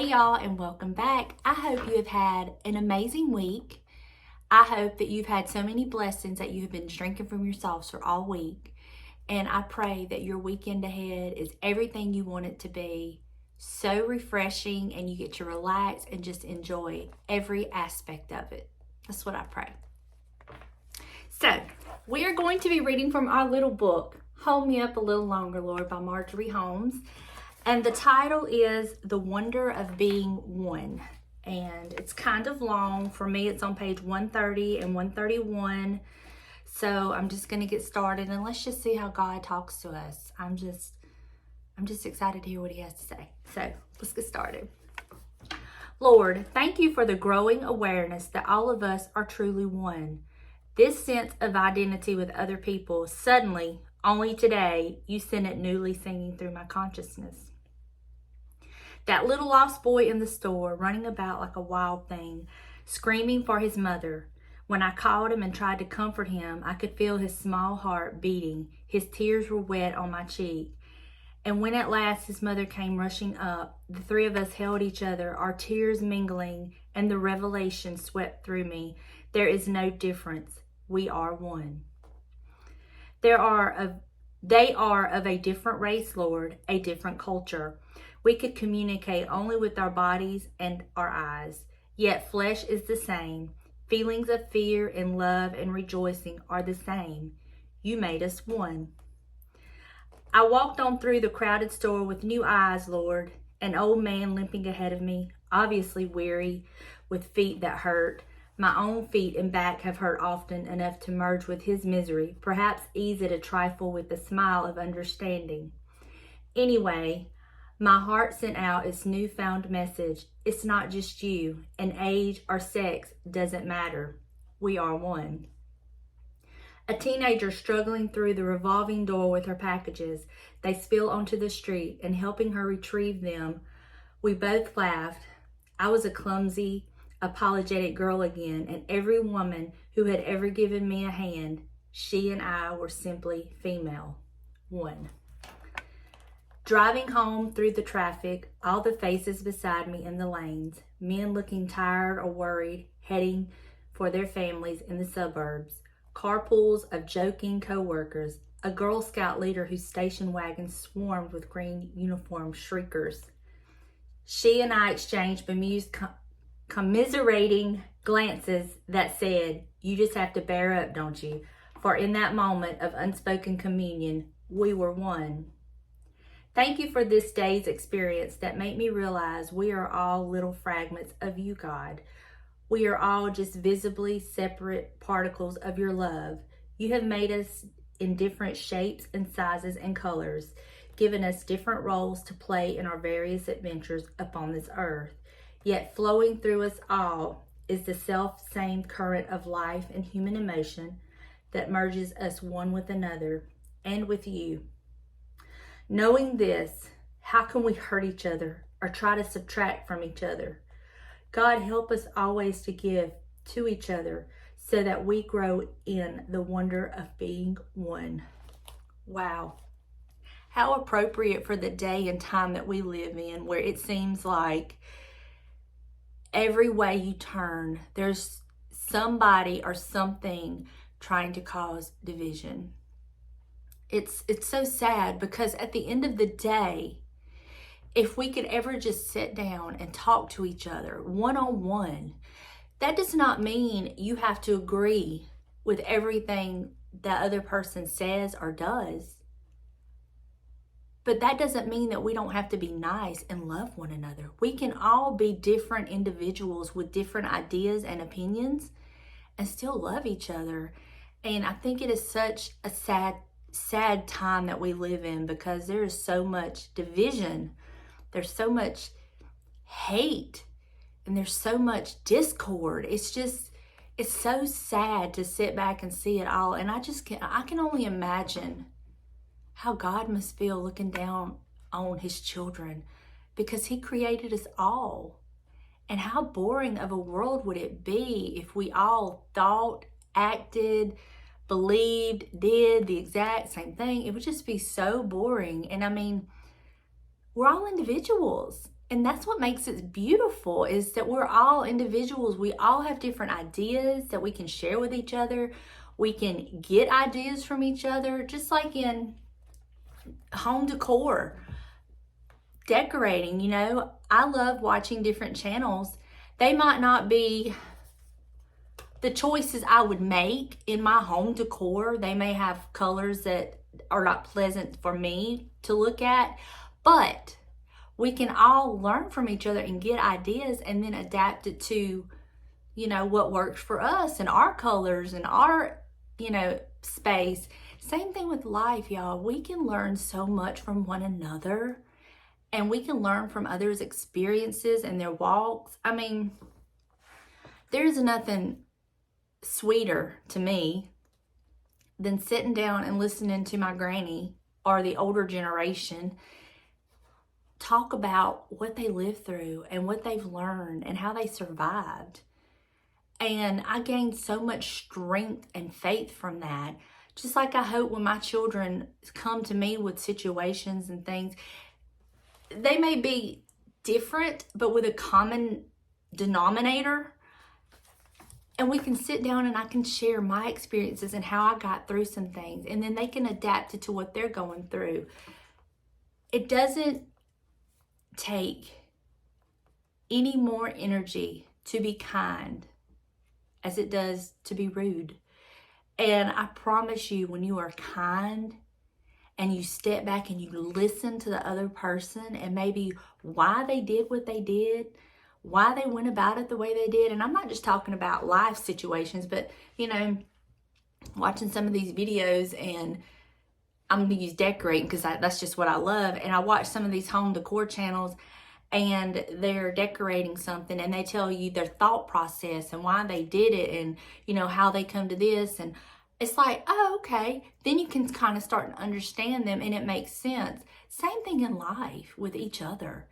Hey y'all, and welcome back. I hope you have had an amazing week. I hope that you've had so many blessings that you have been drinking from your saucer all week. And I pray that your weekend ahead is everything you want it to be, so refreshing, and you get to relax and just enjoy every aspect of it. That's what I pray. So, we are going to be reading from our little book, Hold Me Up a Little Longer, Lord, by Marjorie Holmes. And the title is The Wonder of Being One. And it's kind of long. For me, it's on page 130 and 131. So I'm just going to get started and let's just see how God talks to us. I'm just excited to hear what he has to say. So let's get started. Lord, thank you for the growing awareness that all of us are truly one. This sense of identity with other people, suddenly, only today, you sent it newly singing through my consciousness. That little lost boy in the store, running about like a wild thing, screaming for his mother. When I called him and tried to comfort him, I could feel his small heart beating. His tears were wet on my cheek. And when at last his mother came rushing up, the three of us held each other, our tears mingling, and the revelation swept through me. There is no difference. We are one. They are of a different race, Lord, a different culture. We could communicate only with our bodies and our eyes, yet flesh is the same. Feelings of fear and love and rejoicing are the same. You made us one. I walked on through the crowded store with new eyes, Lord, an old man limping ahead of me, obviously weary, with feet that hurt. My own feet and back have hurt often enough to merge with his misery, perhaps ease it a trifle with a smile of understanding. Anyway, my heart sent out its newfound message. It's not just you, and age or sex doesn't matter. We are one. A teenager struggling through the revolving door with her packages. They spill onto the street, and helping her retrieve them, we both laughed. I was a clumsy, apologetic girl again, and every woman who had ever given me a hand, she and I were simply female. One. Driving home through the traffic, all the faces beside me in the lanes, men looking tired or worried, heading for their families in the suburbs, carpools of joking co-workers, a Girl Scout leader whose station wagon swarmed with green uniformed shriekers. She and I exchanged bemused, commiserating glances that said, "You just have to bear up, don't you?" For in that moment of unspoken communion, we were one. Thank you for this day's experience that made me realize we are all little fragments of you, God. We are all just visibly separate particles of your love. You have made us in different shapes and sizes and colors, given us different roles to play in our various adventures upon this earth. Yet flowing through us all is the self-same current of life and human emotion that merges us one with another and with you. Knowing this, how can we hurt each other or try to subtract from each other? God, help us always to give to each other so that we grow in the wonder of being one. Wow. How appropriate for the day and time that we live in, where it seems like every way you turn, there's somebody or something trying to cause division. It's so sad because at the end of the day, if we could ever just sit down and talk to each other one-on-one, that does not mean you have to agree with everything that other person says or does. But that doesn't mean that we don't have to be nice and love one another. We can all be different individuals with different ideas and opinions and still love each other. And I think it is such a sad time that we live in because there is so much division. There's so much hate and there's so much discord. It's so sad to sit back and see it all. And I can only imagine how God must feel looking down on his children because he created us all. And how boring of a world would it be if we all thought, acted, believed, did the exact same thing? It would just be so boring. And I mean, we're all individuals. And that's what makes it beautiful, is that we're all individuals. We all have different ideas that we can share with each other. We can get ideas from each other, just like in home decor, decorating. You know, I love watching different channels. They might not be the choices I would make in my home decor. They may have colors that are not pleasant for me to look at, but we can all learn from each other and get ideas and then adapt it to, you know, what works for us and our colors and our, you know, space. Same thing with life, y'all. We can learn so much from one another, and we can learn from others' experiences and their walks. I mean, there's nothing sweeter to me than sitting down and listening to my granny or the older generation talk about what they lived through and what they've learned and how they survived. And I gained so much strength and faith from that. Just like I hope when my children come to me with situations and things, they may be different, but with a common denominator. And we can sit down and I can share my experiences and how I got through some things. And then they can adapt it to what they're going through. It doesn't take any more energy to be kind as it does to be rude. And I promise you, when you are kind and you step back and you listen to the other person and maybe why they did what they did, why they went about it the way they did. And I'm not just talking about life situations, but, you know, watching some of these videos, and I'm going to use decorating because that's just what I love. And I watch some of these home decor channels, and they're decorating something and they tell you their thought process and why they did it and, you know, how they come to this. And it's like, oh, okay. Then you can kind of start to understand them and it makes sense. Same thing in life with each other.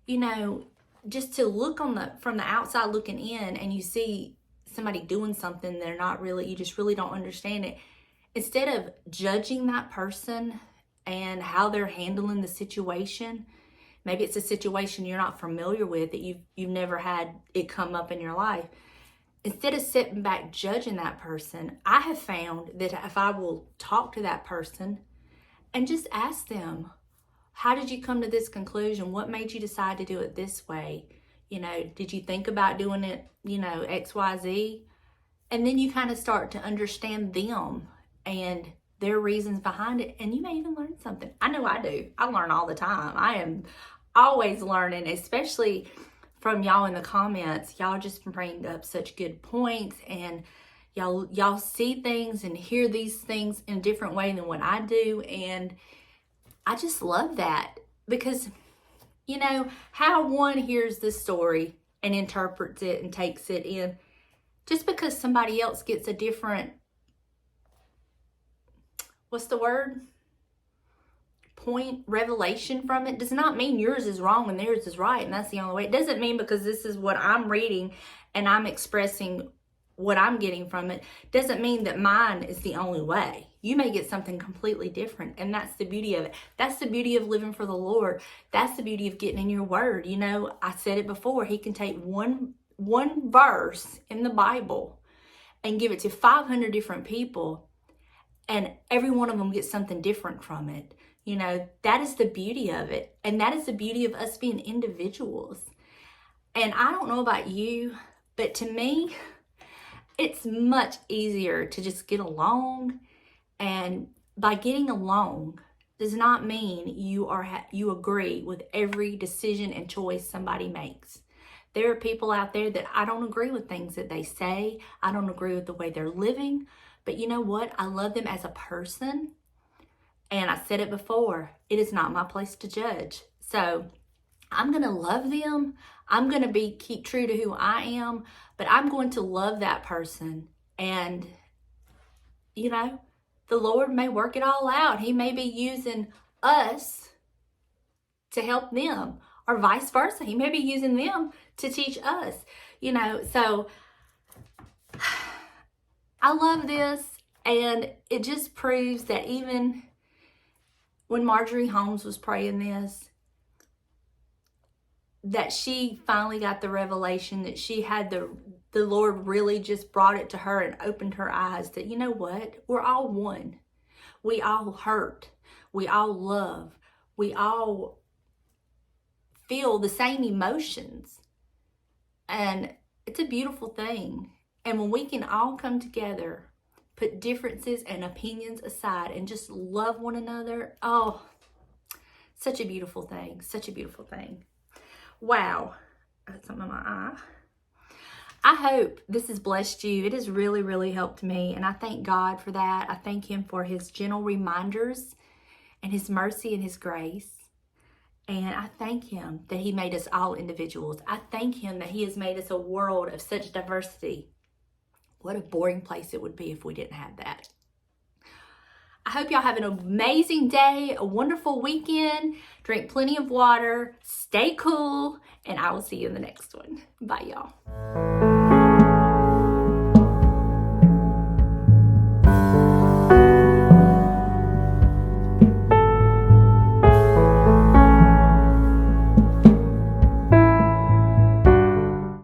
You know, just to look from the outside looking in, and you see somebody doing something they're not really, you just really don't understand it. Instead of judging that person and how they're handling the situation, maybe it's a situation you're not familiar with, that you've never had it come up in your life. Instead of sitting back judging that person, I have found that if I will talk to that person and just ask them, how did you come to this conclusion? What made you decide to do it this way? You know, did you think about doing it, you know, X, Y, Z? And then you kind of start to understand them and their reasons behind it. And you may even learn something. I know I do. I learn all the time. I am always learning, especially from y'all in the comments. Y'all just bring up such good points, and y'all see things and hear these things in a different way than what I do. And I just love that, because, you know, how one hears this story and interprets it and takes it in, just because somebody else gets a different, what's the word? Point, revelation from it, does not mean yours is wrong and theirs is right and that's the only way. It doesn't mean because this is what I'm reading and I'm expressing what I'm getting from it, doesn't mean that mine is the only way. You may get something completely different, and that's the beauty of it. That's the beauty of living for the Lord. That's the beauty of getting in your word. You know, I said it before, he can take one verse in the Bible and give it to 500 different people, and every one of them gets something different from it. You know, that is the beauty of it. And that is the beauty of us being individuals. And I don't know about you, but to me, it's much easier to just get along. And by getting along does not mean you agree with every decision and choice somebody makes. There are people out there that I don't agree with things that they say. I don't agree with the way they're living. But you know what? I love them as a person. And I said it before, it is not my place to judge. So I'm going to love them. I'm going to keep true to who I am, but I'm going to love that person. And, you know, the Lord may work it all out. He may be using us to help them, or vice versa. He may be using them to teach us, you know. So I love this, and it just proves that even when Marjorie Holmes was praying this, that she finally got the revelation, that she had the Lord really just brought it to her and opened her eyes that, you know what, we're all one. We all hurt. We all love. We all feel the same emotions. And it's a beautiful thing. And when we can all come together, put differences and opinions aside and just love one another, oh, such a beautiful thing. Such a beautiful thing. Wow. I got something in my eye. I hope this has blessed you. It has really, really helped me. And I thank God for that. I thank Him for His gentle reminders and His mercy and His grace. And I thank Him that He made us all individuals. I thank Him that He has made us a world of such diversity. What a boring place it would be if we didn't have that. I hope y'all have an amazing day, a wonderful weekend. Drink plenty of water, stay cool, and I will see you in the next one. Bye, y'all.